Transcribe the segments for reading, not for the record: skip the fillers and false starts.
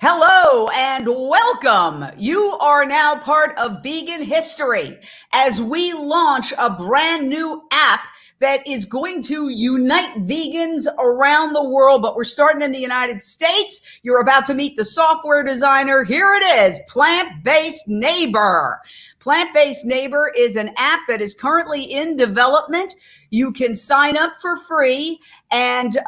Hello and welcome. You are now part of Vegan History as we launch a brand new app that is going to unite vegans around the world, but we're starting in the United States. You're about to meet the software designer. Here it is, Plant-Based Neighbor. Plant-Based Neighbor is an app that is currently in development. You can sign up for free and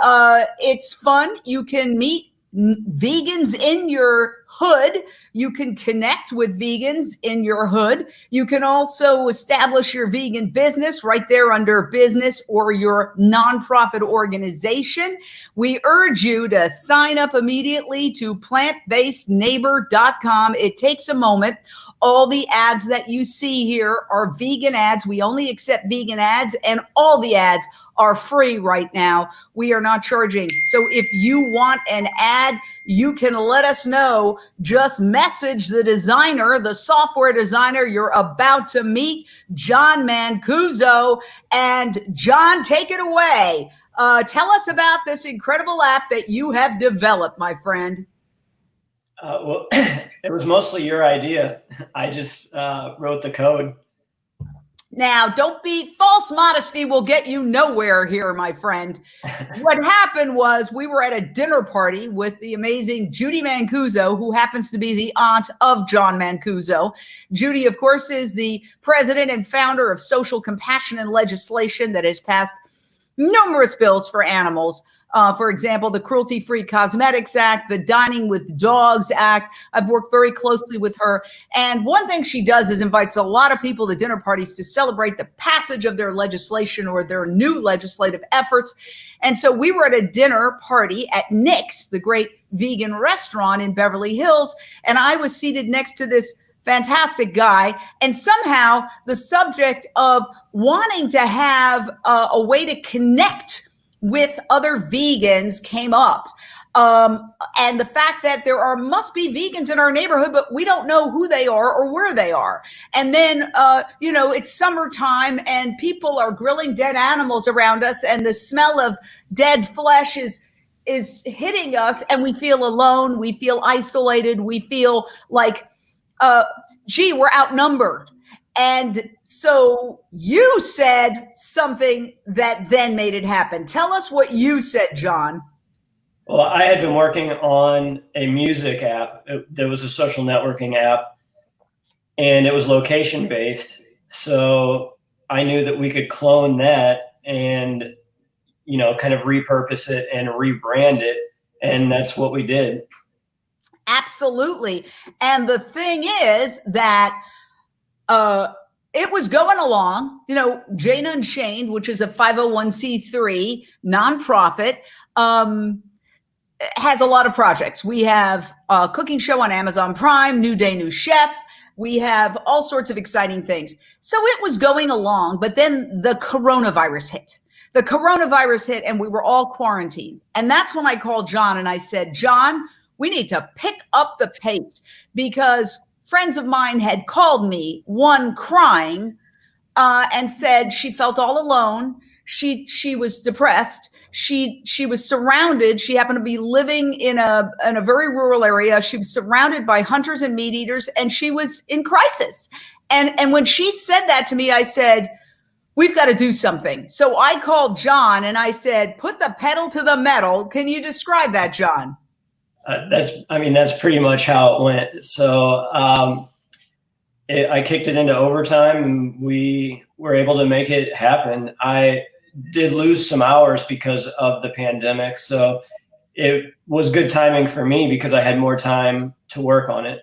it's fun. You can meet vegans in your hood. You can connect with vegans in your hood. You can also establish your vegan business right there under business or your nonprofit organization. We urge you to sign up immediately to plantbasedneighbor.com. It takes a moment. All the ads that you see here are vegan ads. We only accept vegan ads, and all the ads are free right now. We are not charging. So if you want an ad, you can let us know. Just message the designer, the software designer you're about to meet, John Mancuso. And John, take it away. Tell us about this incredible app that you have developed, my friend. Well, it was mostly your idea. I just wrote the code. Now, don't be false modesty will get you nowhere here, my friend. What happened was we were at a dinner party with the amazing Judy Mancuso, who happens to be the aunt of John Mancuso. Judy, of course, is the president and founder of Social Compassion and Legislation that has passed numerous bills for animals. For example, the Cruelty-Free Cosmetics Act, the Dining with Dogs Act. I've worked very closely with her. And one thing she does is invites a lot of people to dinner parties to celebrate the passage of their legislation or their new legislative efforts. And so we were at a dinner party at Nick's, the great vegan restaurant in Beverly Hills. And I was seated next to this fantastic guy. And somehow the subject of wanting to have a way to connect with other vegans came up. And the fact that there must be vegans in our neighborhood, but we don't know who they are or where they are. And then, it's summertime and people are grilling dead animals around us, and the smell of dead flesh is hitting us, and we feel alone. We feel isolated. We feel like, we're outnumbered. And so you said something that then made it happen. Tell us what you said, John. Well, I had been working on a music app. There was a social networking app, and it was location-based. So I knew that we could clone that and, kind of repurpose it and rebrand it. And that's what we did. Absolutely. And the thing is that it was going along, Jane Unchained, which is a 501c3 nonprofit, has a lot of projects. We have a cooking show on Amazon Prime, New Day, New Chef. We have all sorts of exciting things. So it was going along, but then the coronavirus hit. The coronavirus hit and we were all quarantined. And that's when I called John and I said, John, we need to pick up the pace, because friends of mine had called me, one crying, and said she felt all alone. She was depressed. She was surrounded. She happened to be living in a very rural area. She was surrounded by hunters and meat eaters, and she was in crisis. And when she said that to me, I said, we've got to do something. So I called John and I said, put the pedal to the metal. Can you describe that, John? That's pretty much how it went. So I kicked it into overtime and we were able to make it happen. I did lose some hours because of the pandemic. So it was good timing for me because I had more time to work on it.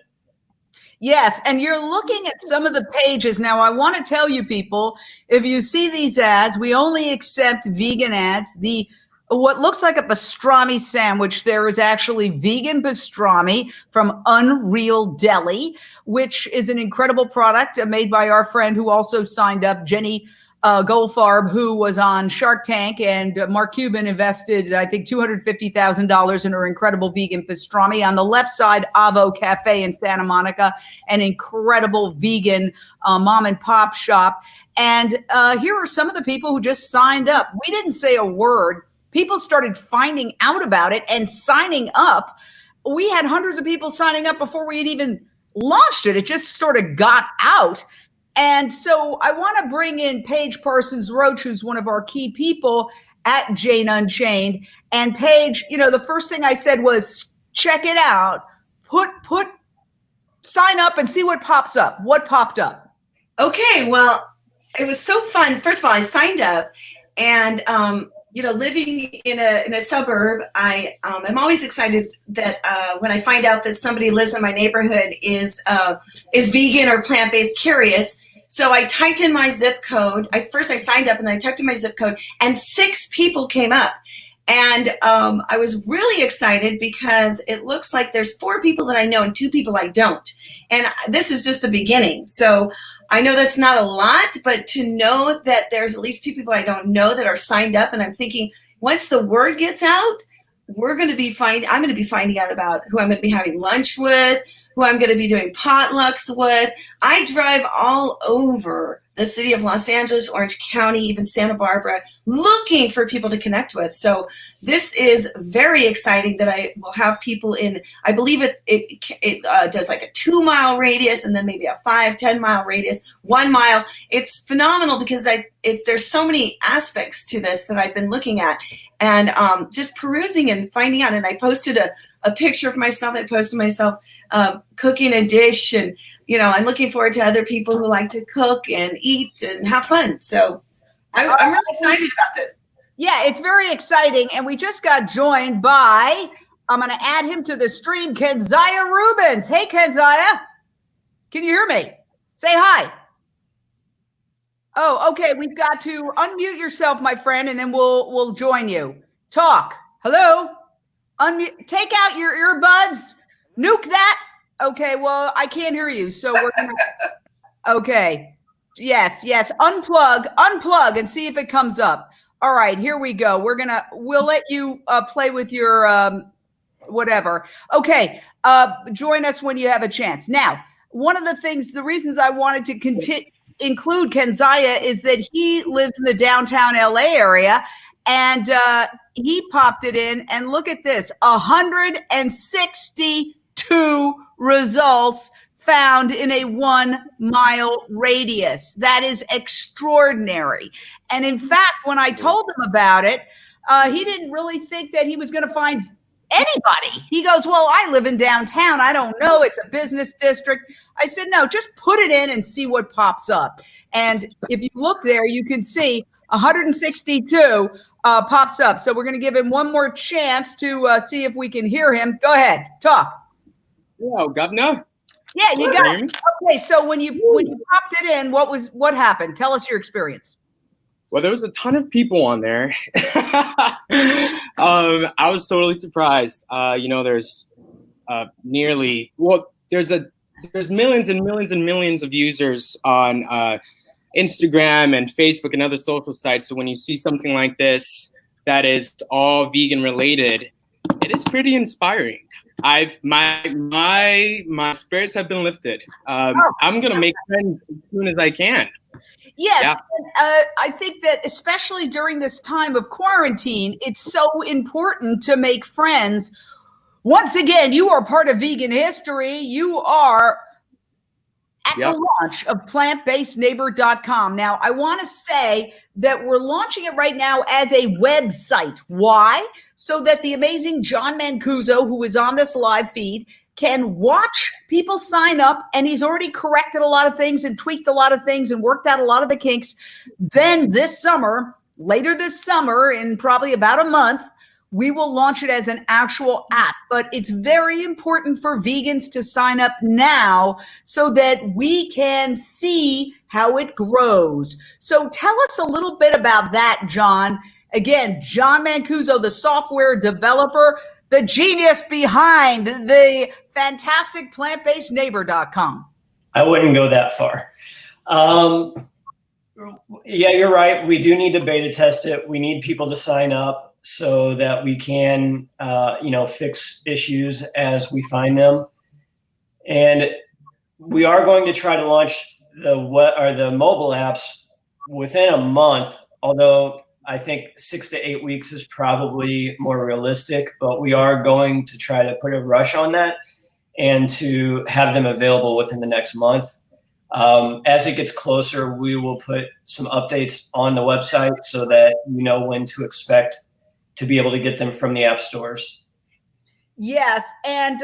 Yes, and you're looking at some of the pages. Now, I want to tell you people, if you see these ads, we only accept vegan ads. What looks like a pastrami sandwich, there is actually vegan pastrami from Unreal Deli, which is an incredible product made by our friend who also signed up, Jenny Goldfarb, who was on Shark Tank, and Mark Cuban invested, I think, $250,000 in her incredible vegan pastrami. On the left side, Avo Cafe in Santa Monica, an incredible vegan mom and pop shop. And here are some of the people who just signed up. We didn't say a word. People started finding out about it and signing up. we had hundreds of people signing up before we had even launched it. It just sort of got out. And so I want to bring in Paige Parsons Roach, who's one of our key people at Jane Unchained. And Paige, the first thing I said was, check it out, sign up and see what pops up. What popped up? Okay, well, it was so fun. First of all, I signed up, and living in a suburb, I'm always excited that when I find out that somebody lives in my neighborhood is vegan or plant-based, curious. So I typed in my zip code. First I signed up, and then I typed in my zip code, and 6 people came up. And I was really excited because it looks like there's 4 people that I know and 2 people I don't. And this is just the beginning. So I know that's not a lot, but to know that there's at least 2 people I don't know that are signed up, and I'm thinking once the word gets out, I'm going to be finding out about who I'm going to be having lunch with, who I'm going to be doing potlucks with. I drive all over the city of Los Angeles, Orange County, even Santa Barbara, looking for people to connect with. So this is very exciting that I will have people in, I believe it does like a 2-mile radius, and then maybe a 5-10 mile radius, 1 mile. It's phenomenal because there's so many aspects to this that I've been looking at, and just perusing and finding out. And I posted a picture of myself. I posted myself cooking a dish, and I'm looking forward to other people who like to cook and eat and have fun. So I'm really excited about this. Yeah, it's very exciting. And we just got joined by, I'm going to add him to the stream, Kenzaya Rubens. Hey, Kenzaya. Can you hear me? Say hi. Oh, okay. We've got to unmute yourself, my friend, and then we'll join you. Talk. Hello. Unmute. Take out your earbuds. Nuke that. Okay. Well, I can't hear you, so we're gonna. Okay. Yes. Unplug and see if it comes up. All right. Here we go. We'll let you play with your whatever. Okay. Join us when you have a chance. Now, one of the reasons I wanted to include Kenzaya is that he lives in the downtown LA area, and he popped it in, and look at this, 162 results found in a 1 mile radius. That is extraordinary. And in fact, when I told him about it, he didn't really think that he was going to find anybody. He goes, well, I live in downtown. I don't know. It's a business district. I said, no, just put it in and see what pops up. And if you look there, you can see 162 pops up. So we're going to give him one more chance to see if we can hear him. Go ahead. Talk. Hello, Governor. Yeah, you got it. Okay, so when you popped it in, what happened? Tell us your experience. Well, there was a ton of people on there. I was totally surprised. There's there's millions and millions and millions of users on Instagram and Facebook and other social sites. So when you see something like this that is all vegan related, it is pretty inspiring. My spirits have been lifted. I'm gonna make friends as soon as I can. Yes, yeah. I think that especially during this time of quarantine, it's so important to make friends. Once again, you are part of vegan history. You are at the launch of plantbasedneighbor.com. Now, I want to say that we're launching it right now as a website. Why? So that the amazing John Mancuso, who is on this live feed, can watch people sign up, and he's already corrected a lot of things and tweaked a lot of things and worked out a lot of the kinks. Then later this summer, in probably about a month, we will launch it as an actual app. But it's very important for vegans to sign up now so that we can see how it grows. So tell us a little bit about that, John. Again, John Mancuso, the software developer, the genius behind the fantastic plantbasedneighbor.com. I wouldn't go that far. Yeah, you're right. We do need to beta test it. We need people to sign up so that we can, fix issues as we find them. And we are going to try to launch the mobile apps within a month. Although I think 6 to 8 weeks is probably more realistic, but we are going to try to put a rush on that and to have them available within the next month. As it gets closer, we will put some updates on the website so that you know when to expect to be able to get them from the app stores. Yes, and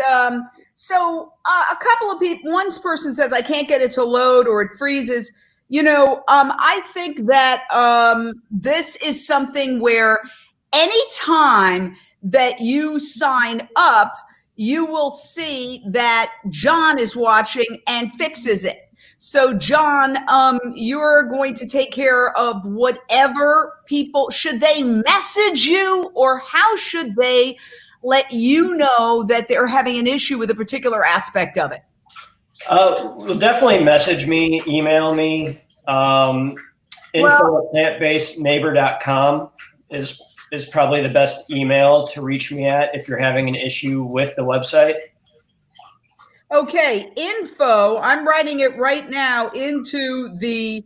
so a couple of people, one person says, I can't get it to load or it freezes. I think that this is something where anytime that you sign up, you will see that John is watching and fixes it. So John, you're going to take care of whatever people, should they message you, or how should they let you know that they're having an issue with a particular aspect of it? Well, definitely message me, email me. info@plantbasedneighbor.com is probably the best email to reach me at if you're having an issue with the website. Okay, info, I'm writing it right now into the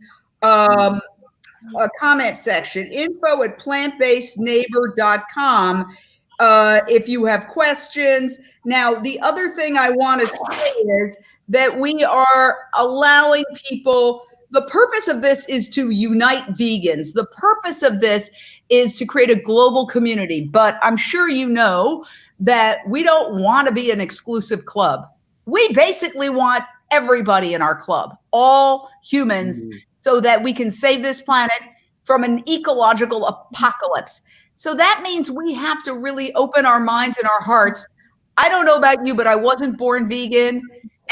comment section, info@plantbasedneighbor.com. If you have questions. Now, the other thing I want to say is that we are allowing people, the purpose of this is to unite vegans. The purpose of this is to create a global community. But I'm sure you know that we don't want to be an exclusive club. We basically want everybody in our club, all humans, so that we can save this planet from an ecological apocalypse. So that means we have to really open our minds and our hearts. I don't know about you, but I wasn't born vegan,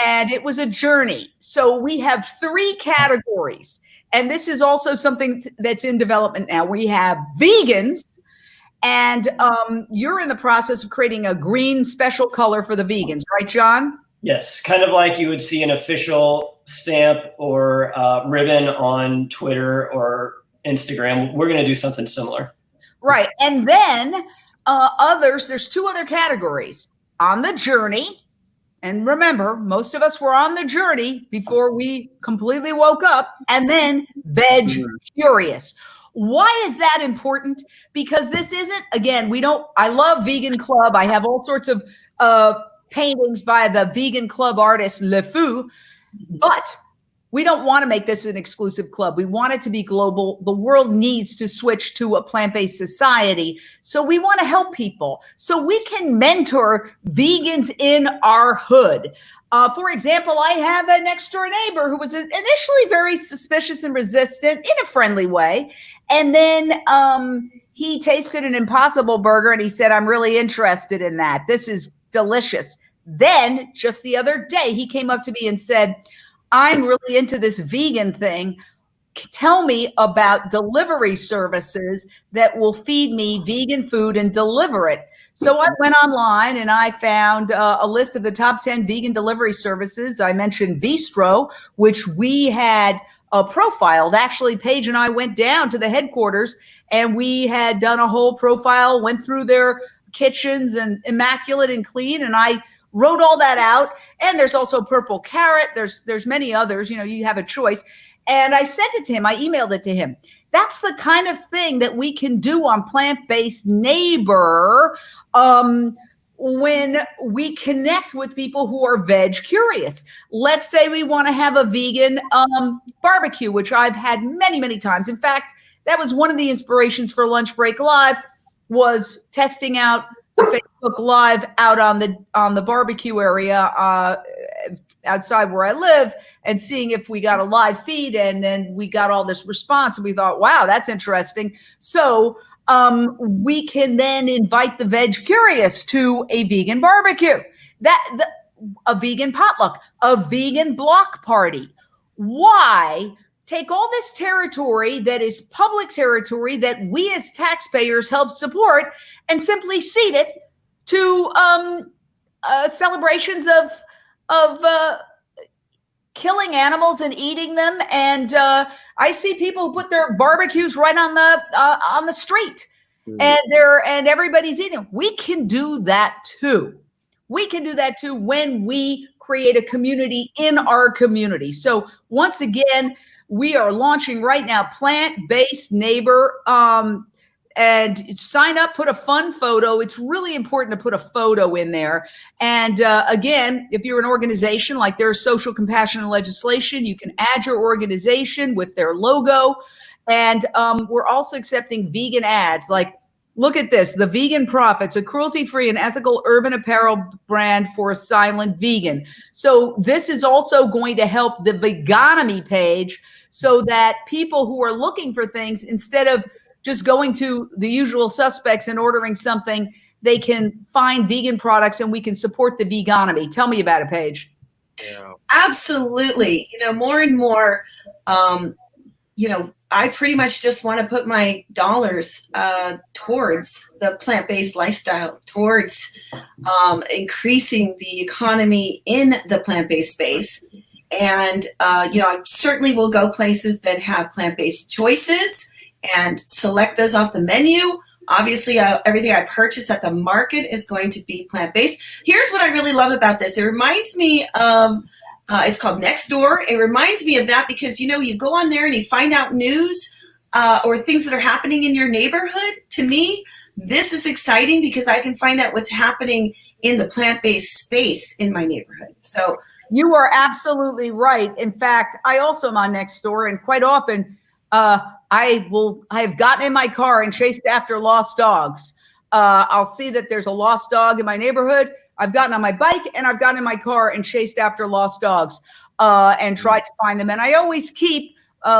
and it was a journey. So we have 3 categories, and this is also something that's in development now. We have vegans, and you're in the process of creating a green special color for the vegans, right, John? Yes, kind of like you would see an official stamp or ribbon on Twitter or Instagram. We're going to do something similar. Right. And then there's 2 other categories. On the journey. And remember, most of us were on the journey before we completely woke up. And then veg curious. Why is that important? Because this isn't, again, I love Vegan Club. I have all sorts of paintings by the Vegan Club artist Le Fou, but we don't want to make this an exclusive club. We want it to be global. The world needs to switch to a plant-based society. So we want to help people so we can mentor vegans in our hood. For example, I have a next door neighbor who was initially very suspicious and resistant in a friendly way. And then he tasted an Impossible Burger and he said, I'm really interested in that. This is delicious. Then just the other day, he came up to me and said, I'm really into this vegan thing. Tell me about delivery services that will feed me vegan food and deliver it. So I went online and I found a list of the top 10 vegan delivery services. I mentioned Vistro, which we had profiled. Actually, Paige and I went down to the headquarters and we had done a whole profile, went through their kitchens and immaculate and clean. And I wrote all that out. And there's also Purple Carrot. There's many others, you have a choice. And I sent it to him. I emailed it to him. That's the kind of thing that we can do on Plant-Based Neighbor when we connect with people who are veg curious. Let's say we want to have a vegan barbecue, which I've had many, many times. In fact, that was one of the inspirations for Lunch Break Live, was testing out the Facebook Live out on the barbecue area outside where I live and seeing if we got a live feed, and then we got all this response and we thought, wow, that's interesting. So we can then invite the veg curious to a vegan barbecue, a vegan potluck, a vegan block party. Why take all this territory that is public territory that we as taxpayers help support and simply cede it to celebrations of killing animals and eating them? And I see people put their barbecues right on the street, and everybody's eating. We can do that too. We can do that too when we create a community in our community. So once again, we are launching right now Plant-Based Neighbor. and sign up, put a fun photo. It's really important to put a photo in there. And again, if you're an organization like there's Social Compassion and Legislation, you can add your organization with their logo. And we're also accepting vegan ads. Like, look at this, The Vegan Prophets, a cruelty-free and ethical urban apparel brand for a silent vegan. So this is also going to help the Vegonomy page so that people who are looking for things, instead of just going to the usual suspects and ordering something, they can find vegan products and we can support the Vegonomy. Tell me about it, Paige. Yeah. Absolutely. More and more, I pretty much just want to put my dollars towards the plant-based lifestyle, towards increasing the economy in the plant-based space. And, I certainly will go places that have plant-based choices and select those off the menu. Obviously, everything I purchase at the market is going to be plant-based. Here's what I really love about this. It reminds me of it's called Nextdoor. It reminds me of that because, you go on there and you find out news or things that are happening in your neighborhood. To me, this is exciting because I can find out what's happening in the plant-based space in my neighborhood. So you are absolutely right. In fact, I also am on Nextdoor, and quite often I have gotten in my car and chased after lost dogs. I'll see that there's a lost dog in my neighborhood. I've gotten on my bike and I've gotten in my car and chased after lost dogs and tried to find them. And I always keep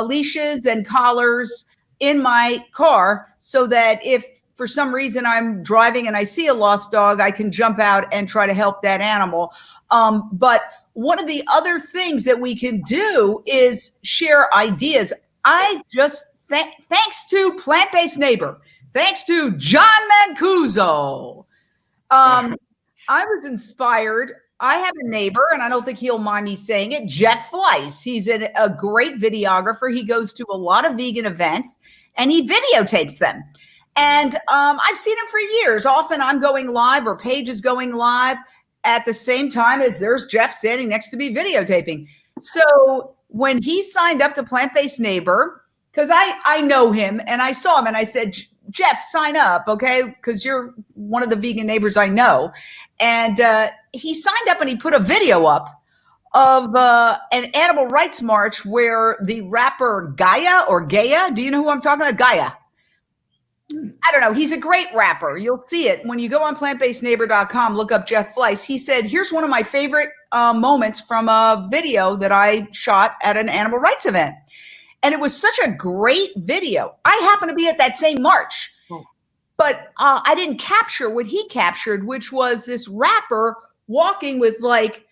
leashes and collars in my car so that if for some reason I'm driving and I see a lost dog, I can jump out and try to help that animal. But one of the other things that we can do is share ideas. I just, thanks to Plant-Based Neighbor, thanks to John Mancuso, I was inspired. I have a neighbor, and I don't think he'll mind me saying it, Jeff Fleiss. He's a great videographer. He goes to a lot of vegan events, and he videotapes them. And I've seen him for years. Often I'm going live or Paige is going live at the same time as there's Jeff standing next to me videotaping. So when he signed up to Plant-Based Neighbor, because I know him and I saw him and I said, Jeff, sign up, okay? Because you're one of the vegan neighbors I know. And he signed up and he put a video up of an animal rights march where the rapper Gaia, do you know who I'm talking about? Gaia. I don't know. He's a great rapper. You'll see it. When you go on plantbasedneighbor.com, look up Jeff Fleiss. He said, here's one of my favorite moments from a video that I shot at an animal rights event. And it was such a great video. I happened to be at that same march, but I didn't capture what he captured, which was this rapper walking with it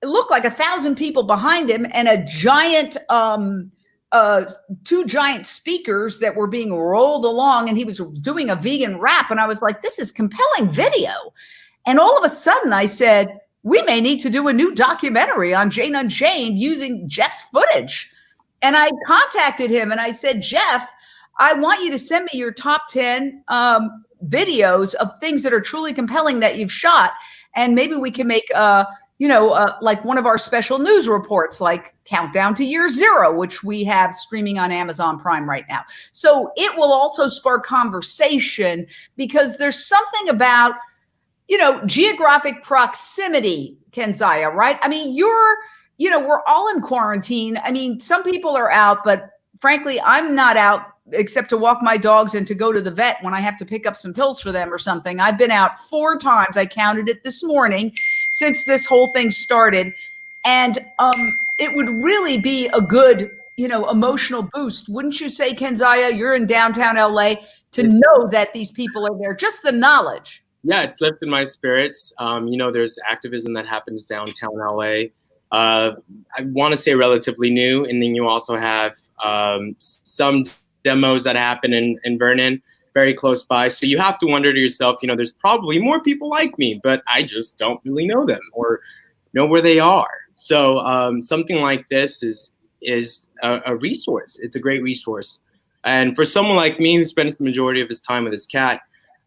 looked like 1,000 people behind him and a giant, two giant speakers that were being rolled along, and he was doing a vegan rap. And I was like, this is compelling video. And all of a sudden I said, we may need to do a new documentary on Jane Unchained using Jeff's footage. And I contacted him and I said, Jeff, I want you to send me your top 10 videos of things that are truly compelling that you've shot. And maybe we can make, like one of our special news reports, like Countdown to Year Zero, which we have streaming on Amazon Prime right now. So it will also spark conversation because there's something about, geographic proximity, Kenzaya, right? I mean, we're all in quarantine. I mean, some people are out, but frankly, I'm not out except to walk my dogs and to go to the vet when I have to pick up some pills for them or something. I've been out 4 times. I counted it this morning since this whole thing started. And it would really be a good, emotional boost. Wouldn't you say, Kenzaya, you're in downtown LA, to know that these people are there, just the knowledge. Yeah, it's lifted my spirits. There's activism that happens downtown LA. I want to say relatively new. And then you also have some demos that happen in Vernon, very close by. So you have to wonder to yourself, there's probably more people like me, but I just don't really know them or know where they are. So something like this is a resource. It's a great resource. And for someone like me who spends the majority of his time with his cat,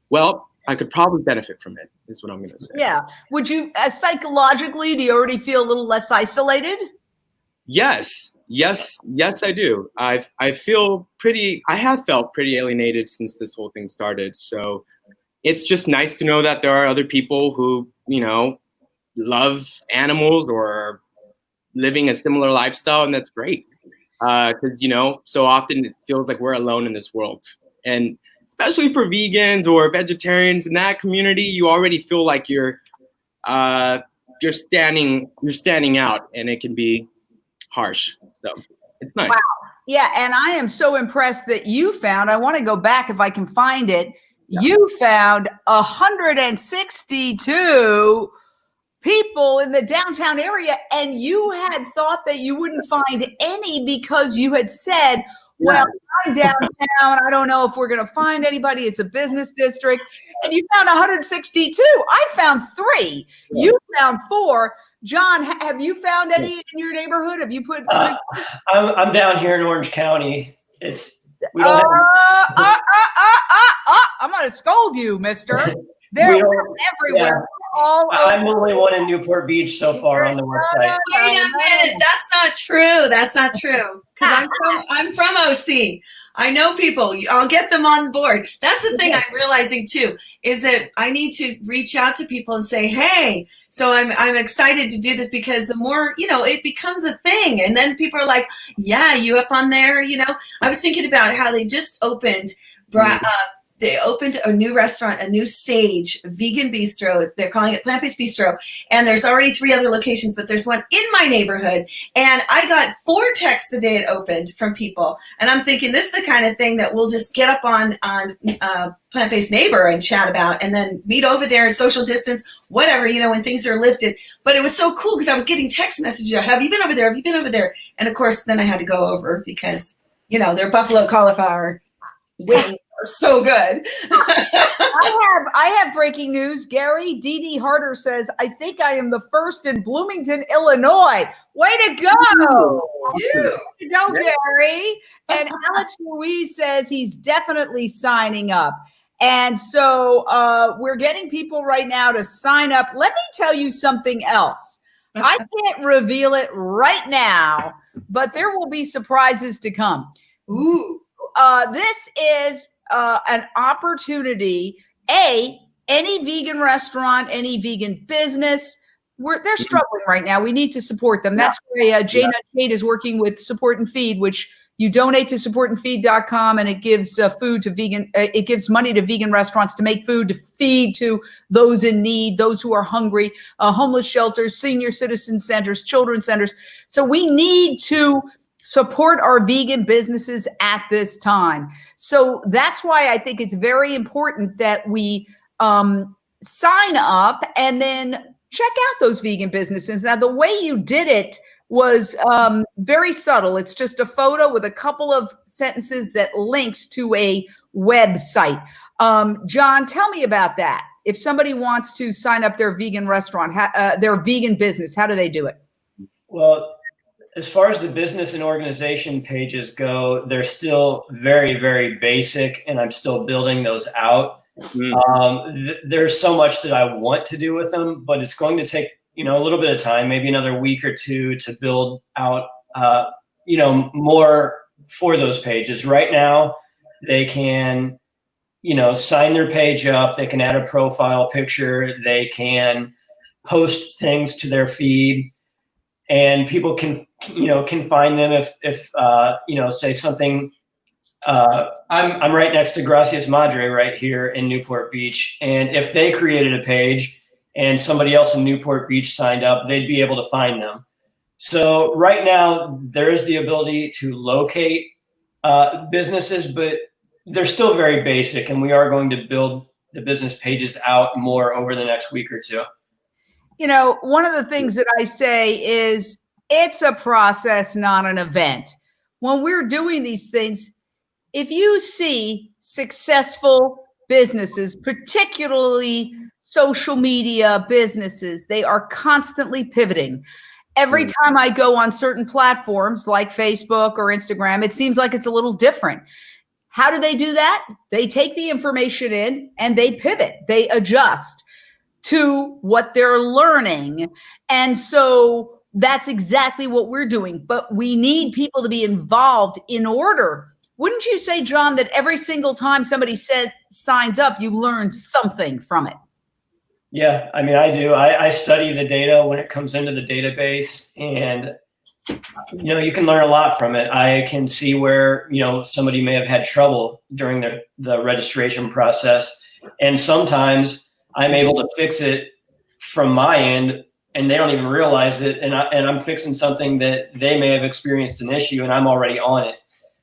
well, I could probably benefit from it, is what I'm going to say. Yeah. Would you, psychologically, do you already feel a little less isolated? Yes. Yes, I do. I have felt pretty alienated since this whole thing started. So it's just nice to know that there are other people who, love animals or are living a similar lifestyle, and that's great. Because, so often it feels like we're alone in this world. And especially for vegans or vegetarians in that community, you already feel like you're standing out, and it can be harsh. So it's nice. Wow. Yeah, and I am so impressed that you found, I want to go back if I can find it. Yeah. You found 162 people in the downtown area, and you had thought that you wouldn't find any because you had said, well, I'm downtown. I don't know if we're going to find anybody. It's a business district. And you found 162. I found 3. You found 4. John, have you found any in your neighborhood? Have you put? I'm down here in Orange County. We don't I'm going to scold you, mister. They're everywhere. I'm the only one in Newport Beach so far on the website. Wait a minute, that's not true. That's not true. Because I'm from OC. I know people. I'll get them on board. That's the thing I'm realizing too, is that I need to reach out to people and say, hey, so I'm excited to do this, because the more, it becomes a thing. And then people are like, yeah, you up on there, I was thinking about how they just opened they opened a new restaurant, a new Sage vegan bistro. They're calling it Plant-Based Bistro. And there's already 3 other locations, but there's one in my neighborhood. And I got 4 texts the day it opened from people. And I'm thinking, this is the kind of thing that we'll just get up on Plant-Based Neighbor and chat about, and then meet over there and social distance, whatever, when things are lifted. But it was so cool because I was getting text messages. Have you been over there? Have you been over there? And of course, then I had to go over because, their buffalo cauliflower wings are so good. I have breaking news. Gary D.D. Harder says, I think I am the first in Bloomington, Illinois. Way to go. Way to go, Gary. And Alex Ruiz says he's definitely signing up. And so we're getting people right now to sign up. Let me tell you something else. I can't reveal it right now, but there will be surprises to come. Ooh. This is an opportunity. Any vegan restaurant, any vegan business, they're struggling right now. We need to support them. That's why Jane Unchained is working with Support and Feed, which you donate to supportandfeed.com, and it gives food to vegan. It gives money to vegan restaurants to make food to feed to those in need, those who are hungry, homeless shelters, senior citizen centers, children's centers. So we need to support our vegan businesses at this time. So that's why I think it's very important that we sign up and then check out those vegan businesses. Now, the way you did it was very subtle. It's just a photo with a couple of sentences that links to a website. John, tell me about that. If somebody wants to sign up their vegan restaurant, their vegan business, how do they do it? Well, as far as the business and organization pages go, they're still very, very basic, and I'm still building those out. There's so much that I want to do with them, but it's going to take, a little bit of time, maybe another week or 2 to build out, more for those pages. Right now, they can, sign their page up. They can add a profile picture. They can post things to their feed. And people can find them if say something. I'm right next to Gracias Madre right here in Newport Beach, and if they created a page and somebody else in Newport Beach signed up, they'd be able to find them. So right now there is the ability to locate businesses, but they're still very basic, and we are going to build the business pages out more over the next week or 2. One of the things that I say is it's a process, not an event. When we're doing these things, if you see successful businesses, particularly social media businesses, they are constantly pivoting. Every time I go on certain platforms like Facebook or Instagram, it seems like it's a little different. How do they do that? They take the information in and they pivot, they adjust to what they're learning. And so that's exactly what we're doing. But we need people to be involved in order. Wouldn't you say, John, that every single time somebody signs up, you learn something from it? Yeah, I mean, I do. I study the data when it comes into the database, and you can learn a lot from it. I can see where somebody may have had trouble during the registration process, and sometimes I'm able to fix it from my end, and they don't even realize it. And I'm fixing something that they may have experienced an issue, and I'm already on it.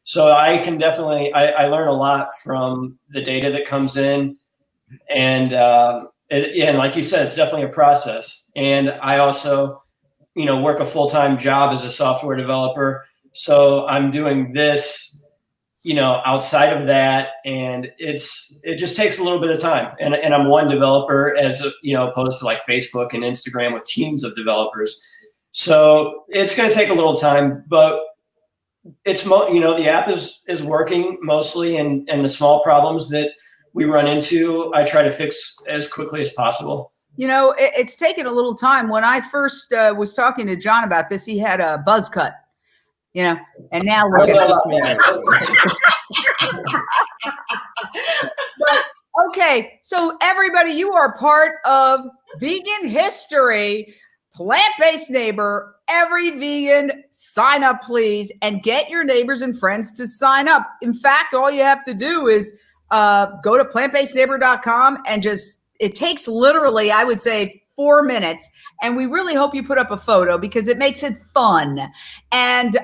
So I can definitely I learn a lot from the data that comes in, and and like you said, it's definitely a process. And I also work a full-time job as a software developer. So I'm doing this, outside of that. And it just takes a little bit of time. And I'm one developer opposed to like Facebook and Instagram with teams of developers. So it's going to take a little time, but it's, the app is working mostly, and the small problems that we run into, I try to fix as quickly as possible. It's taken a little time. When I first was talking to John about this, he had a buzz cut, and now look at this. Okay, so everybody, you are part of Vegan History, Plant-Based Neighbor. Every vegan, sign up, please, and get your neighbors and friends to sign up. In fact, all you have to do is go to plantbasedneighbor.com and it takes literally, I would say, 4 minutes. And we really hope you put up a photo because it makes it fun. And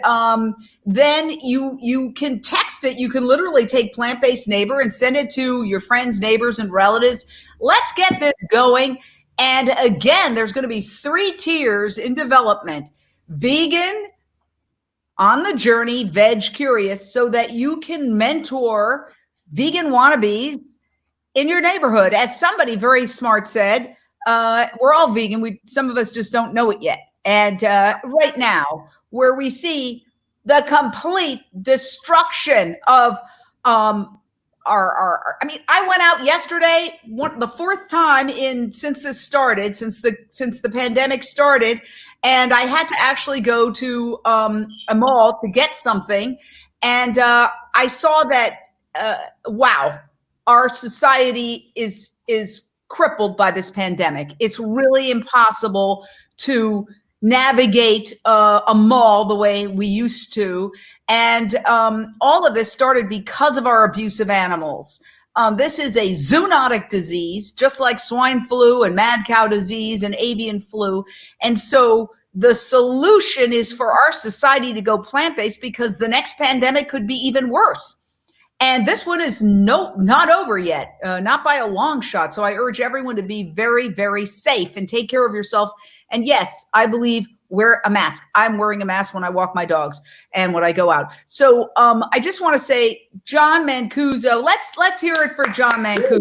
then you can text it. You can literally take Plant-Based Neighbor and send it to your friends, neighbors, and relatives. Let's get this going. And again, there's going to be 3 tiers in development: vegan, on the journey, veg curious, so that you can mentor vegan wannabes in your neighborhood. As somebody very smart said, we're all vegan. Some of us just don't know it yet. And right now, where we see the complete destruction of I went out yesterday, the 4th time since the pandemic started, and I had to actually go to a mall to get something, and I saw that. Wow, our society is crippled by this pandemic. It's really impossible to navigate a mall the way we used to. And all of this started because of our abuse of animals. This is a zoonotic disease, just like swine flu and mad cow disease and avian flu. And so the solution is for our society to go plant-based, because the next pandemic could be even worse. And this one is not over yet, not by a long shot. So I urge everyone to be very, very safe and take care of yourself. And yes, I believe wear a mask. I'm wearing a mask when I walk my dogs and when I go out. So I just want to say, John Mancuso, let's hear it for John Mancuso.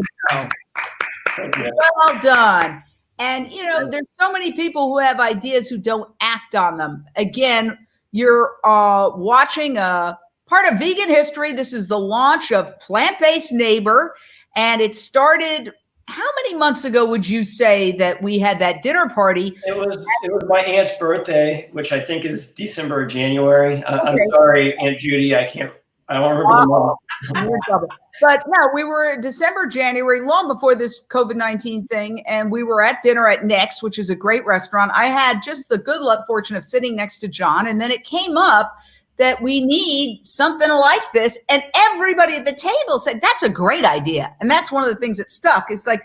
Well done. And, there's so many people who have ideas who don't act on them. Again, you're watching part of Vegan History. This is the launch of Plant-Based Neighbor, and it started, how many months ago would you say that we had that dinner party? It was my aunt's birthday, which I think is December or January. I'm sorry, Aunt Judy, I don't remember them all. But no, we were December, January, long before this COVID-19 thing, and we were at dinner at Nick's, which is a great restaurant. I had just the good luck fortune of sitting next to John, and then it came up that we need something like this. And everybody at the table said, that's a great idea. And that's one of the things that stuck. It's like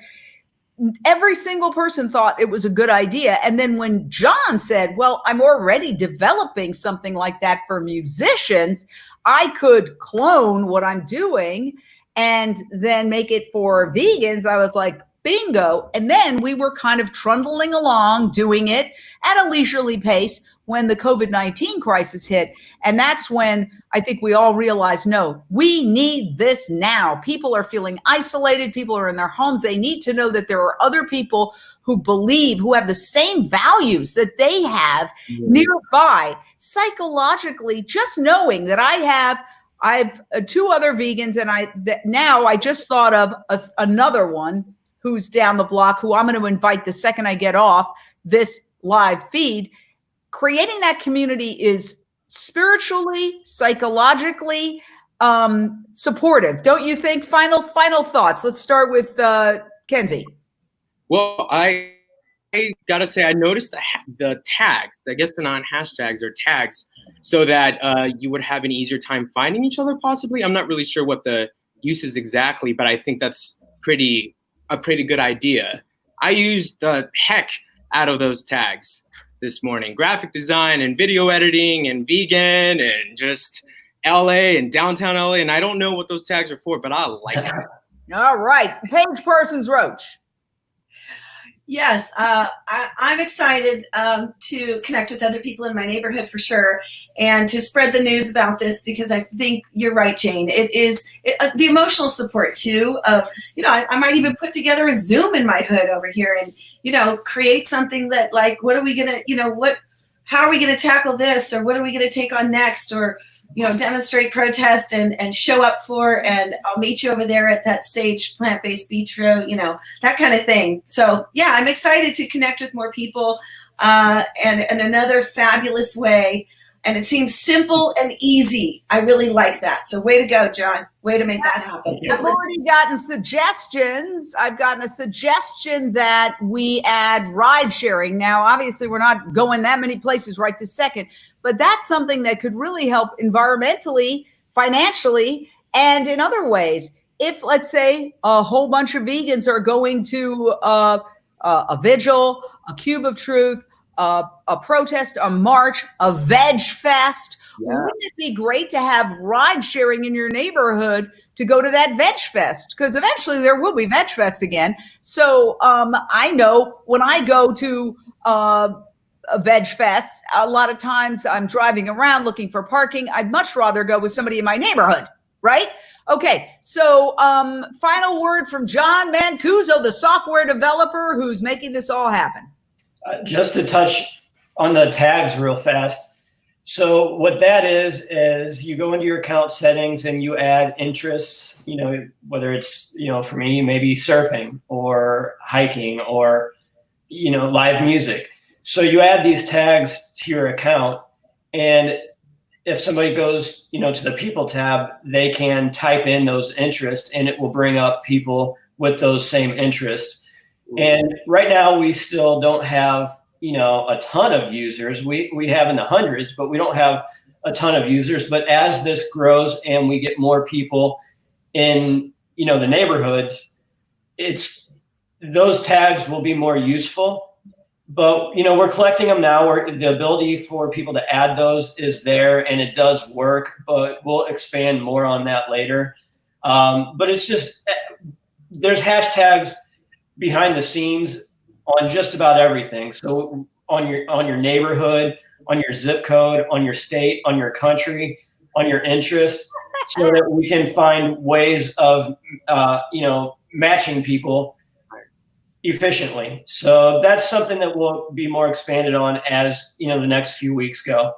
every single person thought it was a good idea. And then when John said, well, I'm already developing something like that for musicians, I could clone what I'm doing and then make it for vegans. I was like, bingo. And then we were kind of trundling along, doing it at a leisurely pace when the COVID-19 crisis hit. And that's when I think we all realized, no, we need this now. People are feeling isolated. People are in their homes. They need to know that there are other people who believe, who have the same values that they have nearby. Psychologically, just knowing that I've 2 other vegans, and now I just thought of another one who's down the block, who I'm going to invite the second I get off this live feed. creating that community is spiritually, psychologically supportive, don't you think? Final thoughts. Let's start with Kenzie. Well, I gotta say, I noticed the tags. I guess they're not hashtags, they're tags, so that you would have an easier time finding each other. Possibly, I'm not really sure what the use is exactly, but I think that's a pretty good idea. I used the heck out of those tags this morning: graphic design and video editing and vegan and just LA and downtown LA. And I don't know what those tags are for, but I like it. All right, Page Persons Roach. Yes, I'm excited to connect with other people in my neighborhood for sure, and to spread the news about this, because I think you're right, Jane. It is the emotional support too. I might even put together a Zoom in my hood over here, and create something that, like, what are we gonna, how are we gonna tackle this, or what are we gonna take on next, or demonstrate, protest, and show up for, and I'll meet you over there at that Sage Plant-Based Bistro, that kind of thing. So yeah, I'm excited to connect with more people, and another fabulous way. And it seems simple and easy. I really like that. So way to go, John. Way to make that happen. I've already gotten suggestions. I've gotten a suggestion that we add ride sharing. Now, obviously, we're not going that many places right this second, but that's something that could really help environmentally, financially, and in other ways. If, let's say, a whole bunch of vegans are going to a vigil, a Cube of Truth, a protest, a march, a veg fest. Yeah. Wouldn't it be great to have ride sharing in your neighborhood to go to that veg fest? Because eventually there will be veg fests again. So I know when I go to a veg fest, a lot of times I'm driving around looking for parking. I'd much rather go with somebody in my neighborhood, right? Okay, so final word from John Mancuso, the software developer who's making this all happen. Just to touch on the tags real fast. So what that is you go into your account settings and you add interests, whether it's, for me, maybe surfing or hiking or, live music. So you add these tags to your account, and if somebody goes, to the people tab, they can type in those interests and it will bring up people with those same interests. And right now we still don't have, a ton of users. We have in the hundreds, but we don't have a ton of users. But as this grows and we get more people in, the neighborhoods, those tags will be more useful. But, we're collecting them now. The ability for people to add those is there, and it does work, but we'll expand more on that later. But it's just, there's hashtags behind the scenes on just about everything. So on your neighborhood, on your zip code, on your state, on your country, on your interests, so that we can find ways of, matching people efficiently. So that's something that will be more expanded on as, the next few weeks go.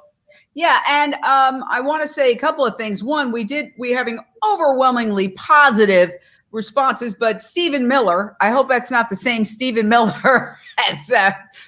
Yeah. And I want to say a couple of things. One, we're having overwhelmingly positive responses, but Stephen Miller, I hope that's not the same Stephen Miller as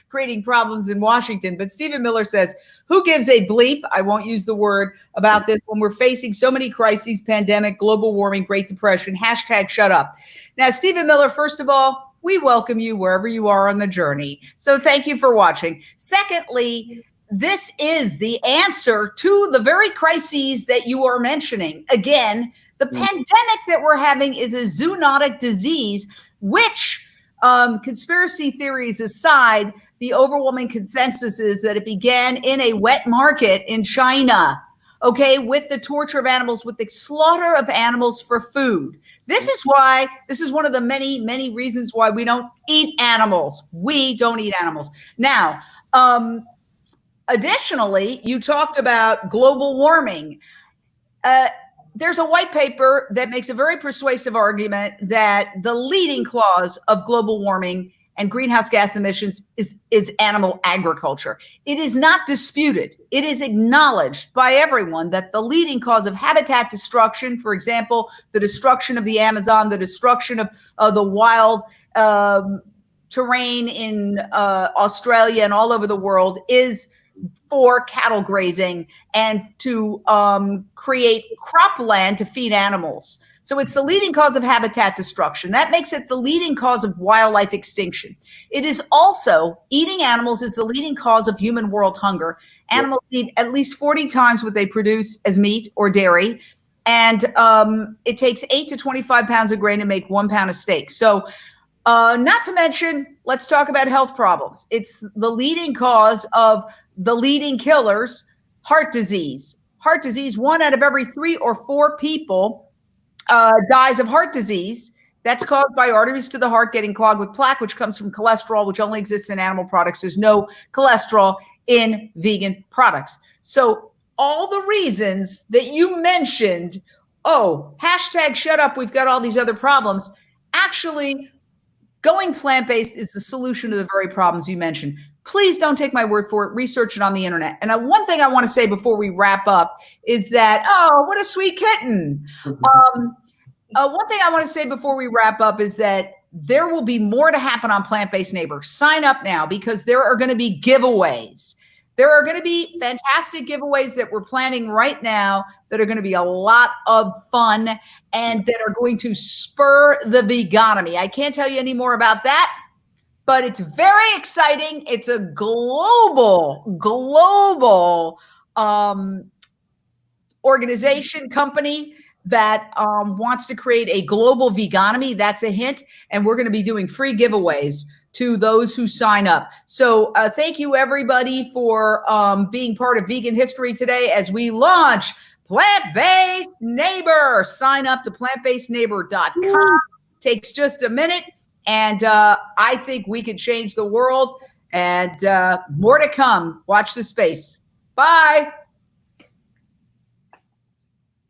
creating problems in Washington, but Stephen Miller says, who gives a bleep, I won't use the word, about this when we're facing so many crises, pandemic, global warming, Great Depression, hashtag shut up. Now, Stephen Miller, first of all, we welcome you wherever you are on the journey. So thank you for watching. Secondly, this is the answer to the very crises that you are mentioning. Again, the pandemic that we're having is a zoonotic disease, which, conspiracy theories aside, the overwhelming consensus is that it began in a wet market in China, okay, with the torture of animals, with the slaughter of animals for food. This is one of the many, many reasons why we don't eat animals. We don't eat animals. Now, additionally, you talked about global warming. There's a white paper that makes a very persuasive argument that the leading cause of global warming and greenhouse gas emissions is animal agriculture. It is not disputed. It is acknowledged by everyone that the leading cause of habitat destruction, for example, the destruction of the Amazon, the destruction of the wild terrain in Australia and all over the world, is for cattle grazing and to create cropland to feed animals. So it's the leading cause of habitat destruction. That makes it the leading cause of wildlife extinction. It is also, eating animals is the leading cause of human world hunger. Animals eat at least 40 times what they produce as meat or dairy. And it takes 8 to 25 pounds of grain to make 1 pound of steak. So not to mention, let's talk about health problems. It's the leading cause of the leading killers, heart disease. Heart disease, 1 out of every 3 or 4 people dies of heart disease. That's caused by arteries to the heart getting clogged with plaque, which comes from cholesterol, which only exists in animal products. There's no cholesterol in vegan products. So all the reasons that you mentioned, hashtag shut up, we've got all these other problems. Actually, going plant-based is the solution to the very problems you mentioned. Please don't take my word for it. Research it on the internet. And one thing I want to say before we wrap up is that, what a sweet kitten. One thing I want to say before we wrap up is that there will be more to happen on Plant-Based Neighbor. Sign up now because there are going to be giveaways. There are going to be fantastic giveaways that we're planning right now that are going to be a lot of fun and that are going to spur the vegonomy. I can't tell you any more about that, but it's very exciting. It's a global organization, company that wants to create a global vegonomy. That's a hint. And we're going to be doing free giveaways to those who sign up. So thank you, everybody, for being part of Vegan History today as we launch Plant-Based Neighbor. Sign up to plantbasedneighbor.com. Takes just a minute. And I think we can change the world. And more to come. Watch the space. Bye.